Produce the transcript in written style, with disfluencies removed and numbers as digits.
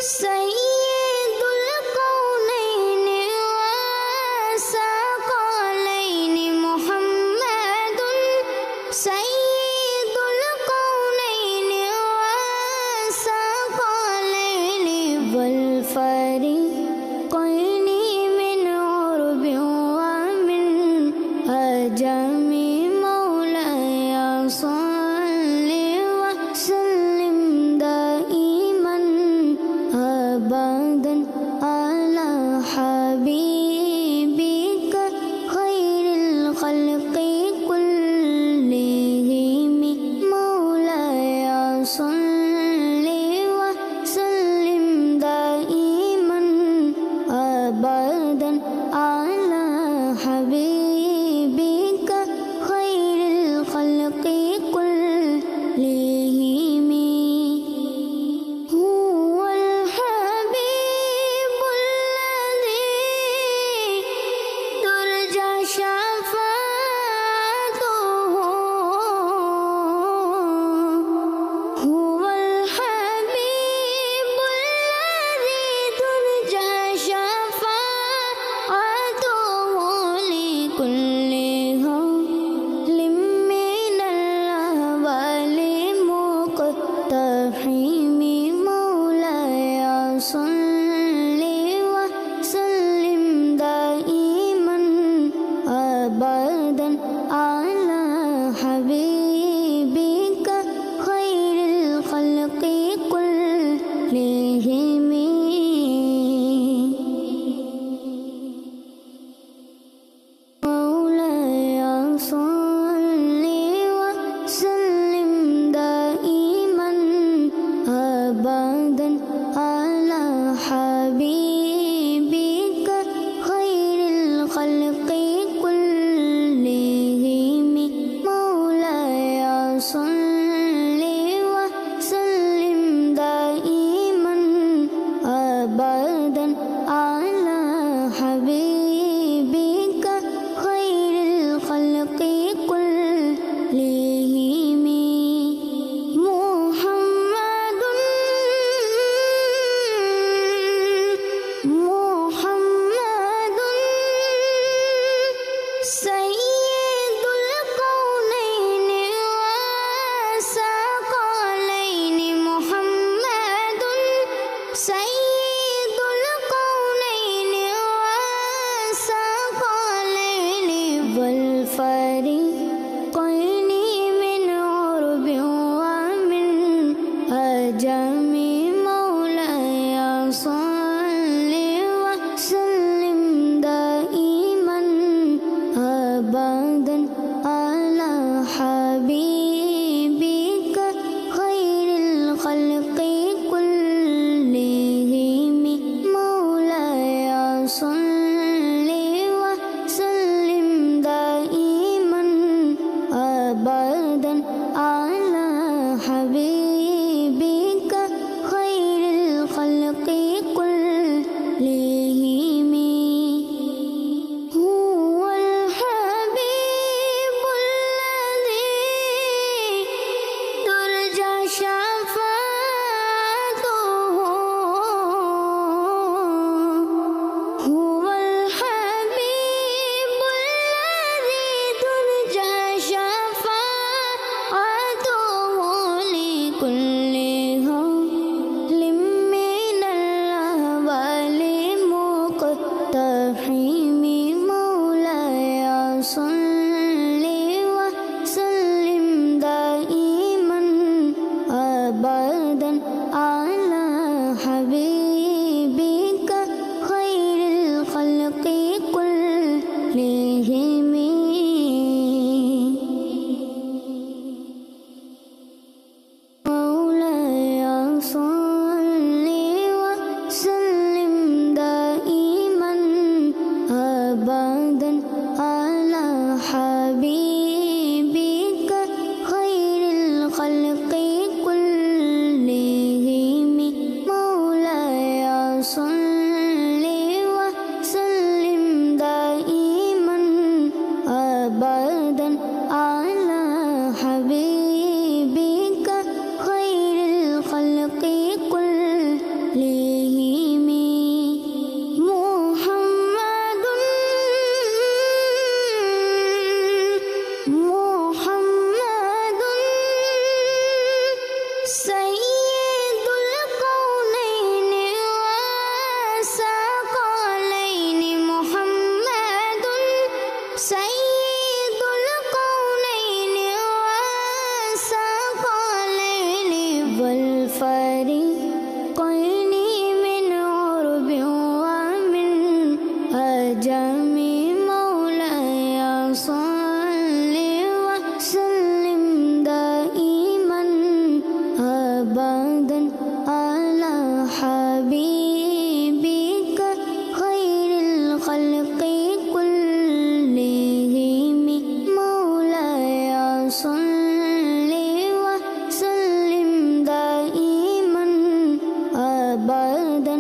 सय्यदुल कौनैन व सकलैन मुहम्मदुन सय्यदुल कौनैन व सकलैन वल फरीक़ैन मिन उर्बि व मिन अजमी मौलाया सल्लि व सल्लिम दाइमन अबदन अला हबीबिका खैरिल खल्क़ि कुल्लिहिम मौलाया सल्लि व सल्लिम दाइमन अबदन अला हबीबिका खैरिल खल्क़ि कुल्लिहिम हुवल हबीबुल्लज़ी तुरजा शफ़ाअतुहु हुवल हबीबुल्लज़ी तुरजा शफ़ाअतुहु लिकुल्लि हौलिम मिनल अहवालि मुक़्तहिम मौलाया सल्लि व सल्लिम दाइमन अबदन अला हबीबिका खैरिल खल्क़ि कुल्लिहिम मौलाया सल्लि व सल्लिम दाइमन अबदन अला हबीबिका खैरिल खल्क़ि कुल्लिहिम मौलाया सल्लि व सल्लिम दाइमन अबदन अला हबीबिका खैरिल खल्क़ि कुल्लिहिम मुहम्मदुन मुहम्मदुन सय्यदुल कौनैन व सकलैन मुहम्मदुन सय्यदुल कौनैन व सकलैन वल फरीक़ैन मिन उर्बि व मिन अजमी मौलाया सल्लि व सल्लिम दाइमन अबदन अला हबीबिका खैरिल खल्क़ि कुल्लिहिम غدا